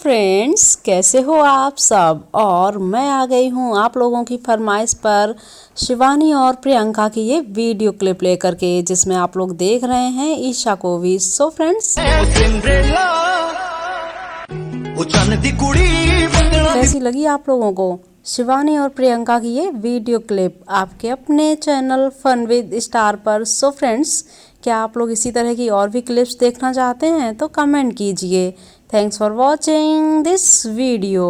Friends, कैसे हो आप सब। और मैं आ गई हूँ आप लोगों की फरमाइश पर शिवानी और प्रियंका की ये वीडियो क्लिप लेकर के, जिसमें आप लोग देख रहे हैं ईशा को भी। सो फ्रेंड्स, कैसी लगी आप लोगों को शिवानी और प्रियंका की ये वीडियो क्लिप आपके अपने चैनल फन विद स्टार पर। सो फ्रेंड्स, क्या आप लोग इसी तरह की और भी क्लिप्स देखना चाहते हैं तो कमेंट कीजिए। Thanks for watching this video.